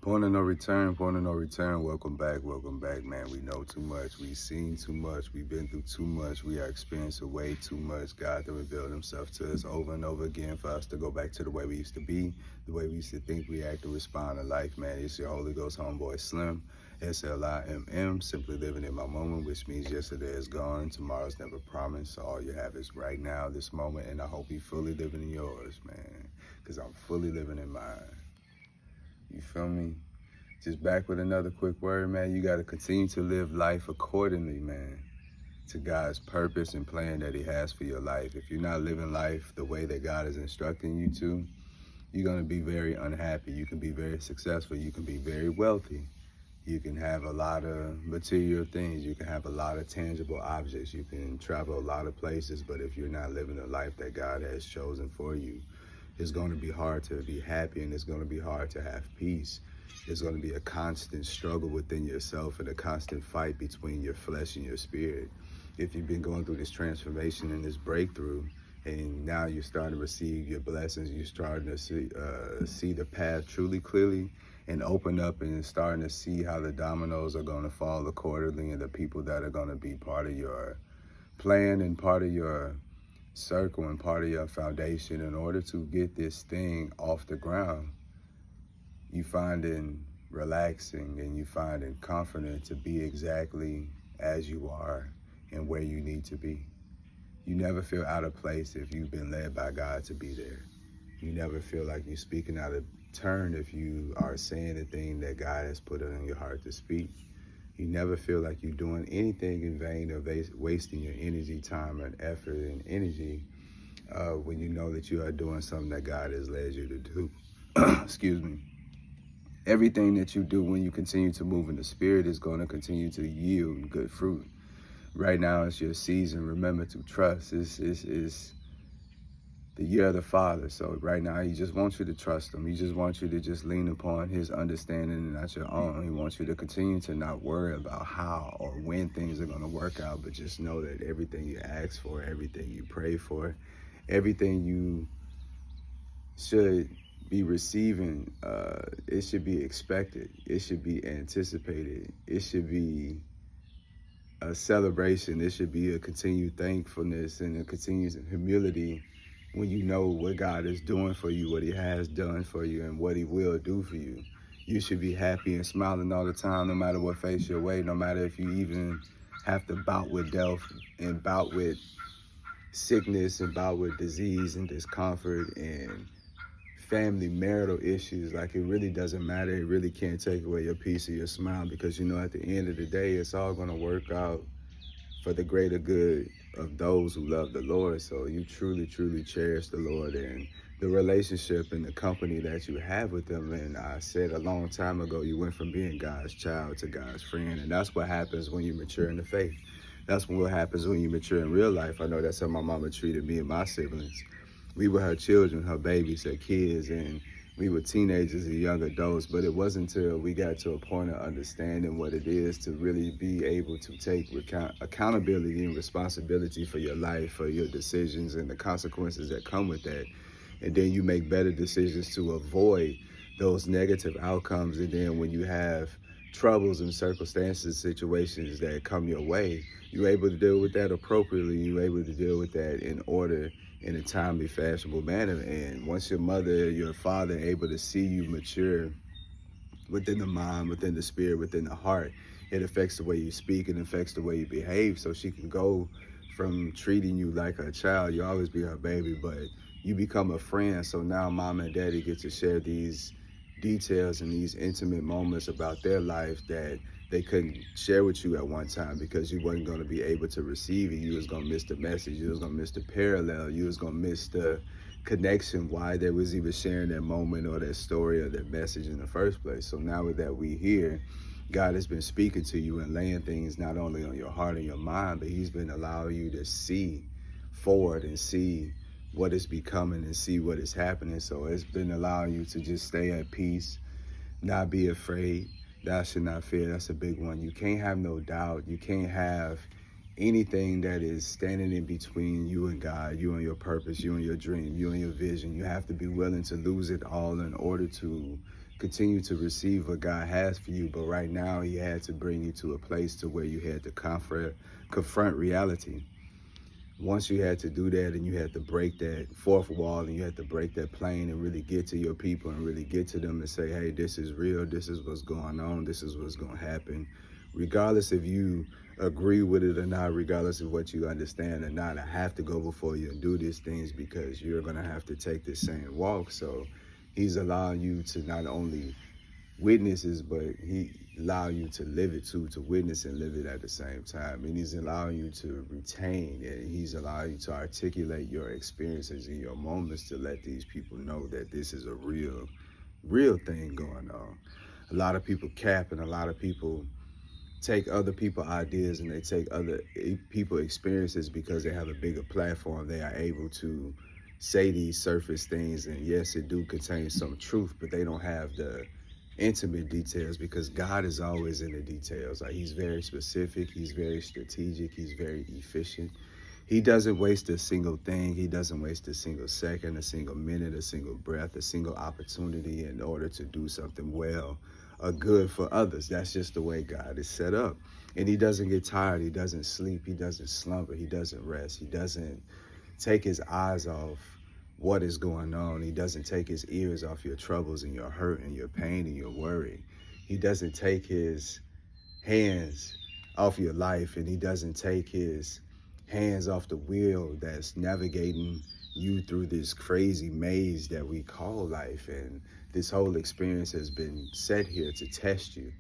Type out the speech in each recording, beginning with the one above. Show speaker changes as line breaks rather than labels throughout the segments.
Point of no return, point of no return. Welcome back, man. We know too much. We've seen too much. We've been through too much. We are experiencing way too much. God to reveal himself to us over and over again for us to go back to the way we used to be, the way we used to think, react, and respond to life, man. It's your Holy Ghost homeboy Slim, SLIMM, simply living in my moment, which means yesterday is gone, tomorrow's never promised. So all you have is right now, this moment, and I hope you fully living in yours, man, because I'm fully living in mine. You feel me? Just back with another quick word, man. You got to continue to live life accordingly, man, to God's purpose and plan that he has for your life. If you're not living life the way that God is instructing you to, you're going to be very unhappy. You can be very successful. You can be very wealthy. You can have a lot of material things. You can have a lot of tangible objects. You can travel a lot of places. But if you're not living the life that God has chosen for you, it's going to be hard to be happy, and it's going to be hard to have peace. It's going to be a constant struggle within yourself and a constant fight between your flesh and your spirit. If you've been going through this transformation and this breakthrough, and now you're starting to receive your blessings, you're starting to see the path truly clearly and open up, and starting to see how the dominoes are going to fall accordingly, and the people that are going to be part of your plan and part of your circle and part of your foundation. In order to get this thing off the ground, you find it relaxing and you find it confident to be exactly as you are and where you need to be. You never feel out of place if you've been led by God to be there. You never feel like you're speaking out of turn if you are saying the thing that God has put it on your heart to speak. You never feel like you're doing anything in vain or wasting your energy, time, and effort and energy when you know that you are doing something that God has led you to do. Excuse me. Everything that you do when you continue to move in the spirit is going to continue to yield good fruit. Right now it's your season. Remember to trust. This is the year of the Father. So right now he just wants you to trust him. He just wants you to just lean upon his understanding and not your own. He wants you to continue to not worry about how or when things are going to work out, but just know that everything you ask for, everything you pray for, everything you should be receiving, it should be expected. It should be anticipated. It should be a celebration. It should be a continued thankfulness and a continued humility when you know what God is doing for you, what he has done for you, and what he will do for you. You should be happy and smiling all the time, no matter what face your way, no matter if you even have to bout with death and bout with sickness and bout with disease and discomfort and family marital issues. Like, it really doesn't matter. It really can't take away your peace or your smile, because you know at the end of the day it's all going to work out for the greater good of those who love the Lord. So you truly cherish the Lord and the relationship and the company that you have with him. And I said a long time ago, you went from being God's child to God's friend. And that's what happens when you mature in the faith. That's what happens when you mature in real life. I know that's how my mama treated me and my siblings. We were her children, her babies, her kids, and we were teenagers and young adults. But it wasn't until we got to a point of understanding what it is to really be able to take accountability and responsibility for your life, for your decisions, and the consequences that come with that. And then you make better decisions to avoid those negative outcomes. And then when you have troubles and circumstances, situations that come your way, you're able to deal with that appropriately. You're able to deal with that in order, in a timely, fashionable manner. And once your mother, your father are able to see you mature within the mind, within the spirit, within the heart, it affects the way you speak and affects the way you behave. So she can go from treating you like a child, you always be her baby, but you become a friend. So now mom and daddy get to share these details and these intimate moments about their life that they couldn't share with you at one time, because you wasn't going to be able to receive it. You was going to miss the message. You was going to miss the parallel. You was going to miss the connection, why they was even sharing that moment or that story or that message in the first place. So now that we here, God has been speaking to you and laying things not only on your heart and your mind, but he's been allowing you to see forward and see what is becoming and see what is happening. So it's been allowing you to just stay at peace, not be afraid. Thou should not fear. That's a big one. You can't have no doubt. You can't have anything that is standing in between you and God, you and your purpose, you and your dream, you and your vision. You have to be willing to lose it all in order to continue to receive what God has for you. But right now, he had to bring you to a place to where you had to confront reality. Once you had to do that, and you had to break that fourth wall, and you had to break that plane and really get to your people and really get to them and say, hey, this is real, this is what's going on, this is what's going to happen. Regardless if you agree with it or not, regardless of what you understand or not, I have to go before you and do these things because you're going to have to take this same walk. So he's allowing you to not only witnesses, but he allow you to live it too, to witness and live it at the same time. And he's allowing you to retain, and he's allowing you to articulate your experiences and your moments to let these people know that this is a real thing going on. A lot of people cap, and a lot of people take other people's ideas and they take other people's experiences because they have a bigger platform. They are able to say these surface things, and yes, it do contain some truth, but they don't have the intimate details because God is always in the details. Like, he's very specific, he's very strategic, he's very efficient. He doesn't waste a single thing. He doesn't waste a single second, a single minute, a single breath, a single opportunity in order to do something well or good for others. That's just the way God is set up. And he doesn't get tired, he doesn't sleep, he doesn't slumber, he doesn't rest, he doesn't take his eyes off what is going on. He doesn't take his ears off your troubles and your hurt and your pain and your worry. He doesn't take his hands off your life, and he doesn't take his hands off the wheel that's navigating you through this crazy maze that we call life. And this whole experience has been set here to test you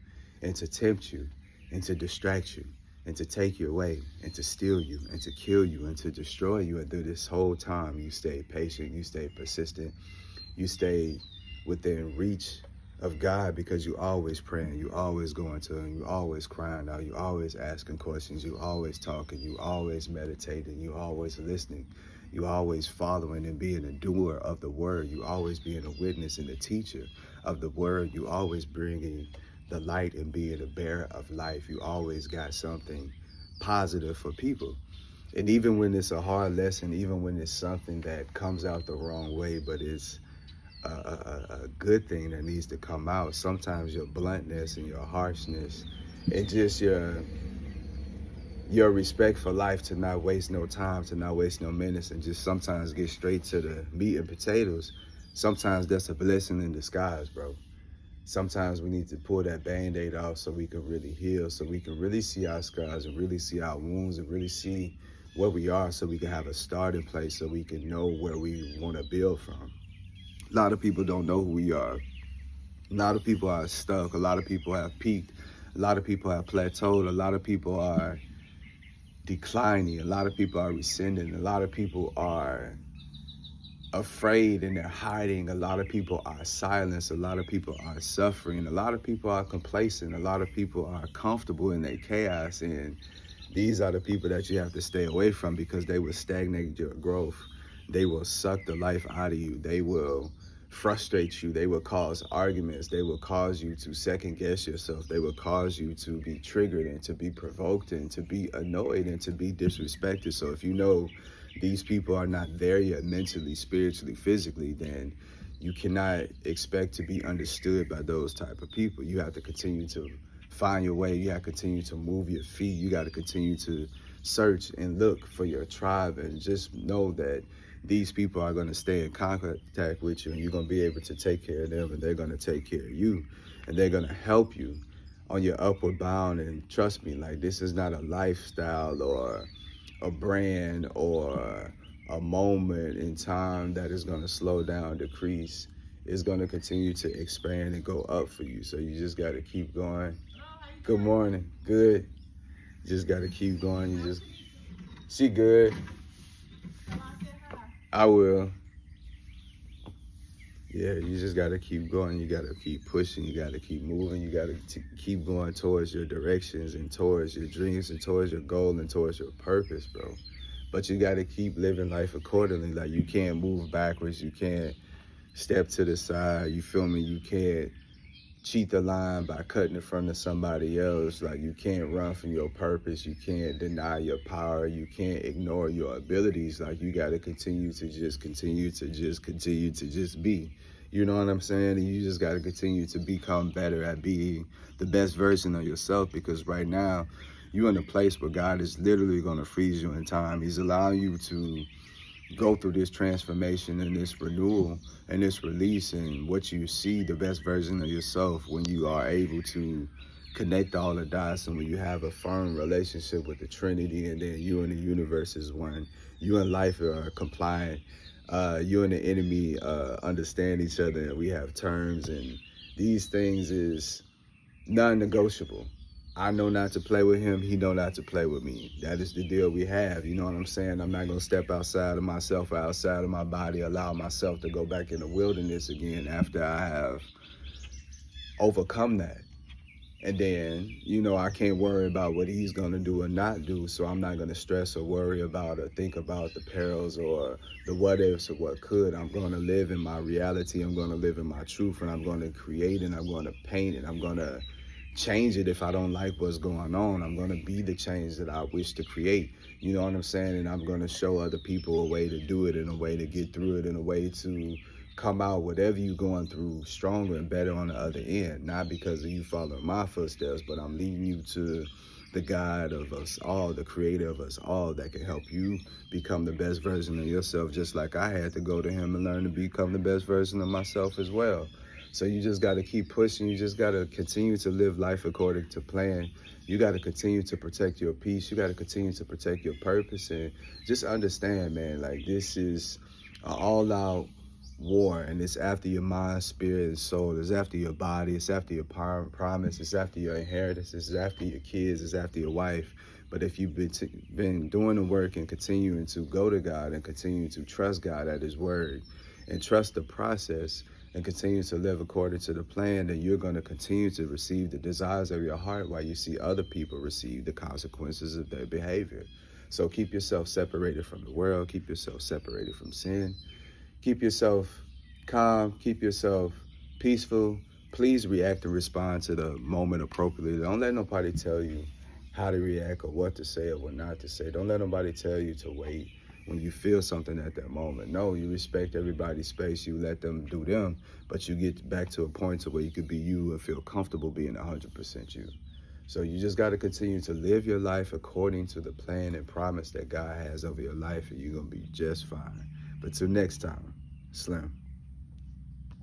and to tempt you and to distract you and to take you away and to steal you and to kill you and to destroy you. And through this whole time, you stay patient, you stay persistent, you stay within reach of God because you always praying, you always going to him, you always crying out, you always asking questions, you always talking, you always meditating, you always listening, you always following and being a doer of the word, you always being a witness and a teacher of the word, you always bringing the light and being a bearer of life. You always got something positive for people. And even when it's a hard lesson, even when it's something that comes out the wrong way, but it's a good thing that needs to come out, sometimes your bluntness and your harshness and just your respect for life, to not waste no time, to not waste no minutes, and just sometimes get straight to the meat and potatoes, sometimes that's a blessing in disguise, bro. Sometimes we need to pull that Band-Aid off so we can really heal, so we can really see our scars and really see our wounds and really see where we are, so we can have a starting place, so we can know where we want to build from. A lot of people don't know who we are. A lot of people are stuck. A lot of people have peaked. A lot of people have plateaued. A lot of people are declining. A lot of people are rescinding. A lot of people are afraid and they're hiding. A lot of people are silenced. A lot of people are suffering. A lot of people are complacent. A lot of people are comfortable in their chaos. And these are the people that you have to stay away from because they will stagnate your growth. They will suck the life out of you. They will frustrate you. They will cause arguments. They will cause you to second guess yourself. They will cause you to be triggered and to be provoked and to be annoyed and to be disrespected. So if you know these people are not there yet mentally, spiritually, physically, then you cannot expect to be understood by those type of people. You have to continue to find your way. You have to continue to move your feet. You got to continue to search and look for your tribe, and just know that these people are going to stay in contact with you, and you're going to be able to take care of them, and they're going to take care of you, and they're going to help you on your upward bound. And trust me, like, this is not a lifestyle or a brand or a moment in time that is going to slow down, decrease. It's going to continue to expand and go up for you. So you just got to keep going. Good morning. Good. You just got to keep going. She good. I will. Yeah, you just got to keep going. You got to keep pushing. You got to keep moving. You got to keep going towards your directions and towards your dreams and towards your goal and towards your purpose, bro. But you got to keep living life accordingly. Like, you can't move backwards. You can't step to the side. You feel me? You can't cheat the line by cutting in front of somebody else. Like, you can't run from your purpose. You can't deny your power. You can't ignore your abilities. Like, you got to continue to just be. You know what I'm saying? And you just got to continue to become better at being the best version of yourself, because right now you're in a place where God is literally going to freeze you in time. He's allowing you to go through this transformation and this renewal and this release, and what you see the best version of yourself when you are able to connect all the dots, and when you have a firm relationship with the Trinity, and then you and the universe is one. You and life are compliant. You and the enemy understand each other, and we have terms, and these things is non-negotiable. I know not to play with him. He know not to play with me. That is the deal we have. You know what I'm saying? I'm not going to step outside of myself or outside of my body, allow myself to go back in the wilderness again after I have overcome that. And then, you know, I can't worry about what he's going to do or not do. So I'm not going to stress or worry about or think about the perils or the what ifs or what could. I'm going to live in my reality. I'm going to live in my truth, and I'm going to create, and I'm going to paint, and I'm going to change it if I don't like what's going on. I'm going to be the change that I wish to create. You know what I'm saying? And I'm going to show other people a way to do it, and a way to get through it, and a way to come out, whatever you're going through, stronger and better on the other end. Not because of you following my footsteps, but I'm leading you to the God of us all, the creator of us all, that can help you become the best version of yourself, just like I had to go to him and learn to become the best version of myself as well. So you just got to keep pushing. You just got to continue to live life according to plan. You got to continue to protect your peace. You got to continue to protect your purpose. And just understand, man, like, this is an all-out war, and it's after your mind, spirit, and soul. It's after your body. It's after your promise. It's after your inheritance. It's after your kids. It's after your wife. But if you've been doing the work and continuing to go to God and continue to trust God at his word and trust the process and continue to live according to the plan, then you're going to continue to receive the desires of your heart, while you see other people receive the consequences of their behavior. So keep yourself separated from the world. Keep yourself separated from sin. Keep yourself calm. Keep yourself peaceful. Please react and respond to the moment appropriately. Don't let nobody tell you how to react or what to say or what not to say. Don't let nobody tell you to wait when you feel something at that moment. No, you respect everybody's space. You let them do them, but you get back to a point to where you could be you and feel comfortable being 100% you. So you just got to continue to live your life according to the plan and promise that God has over your life, and you're going to be just fine. But till next time, Slim.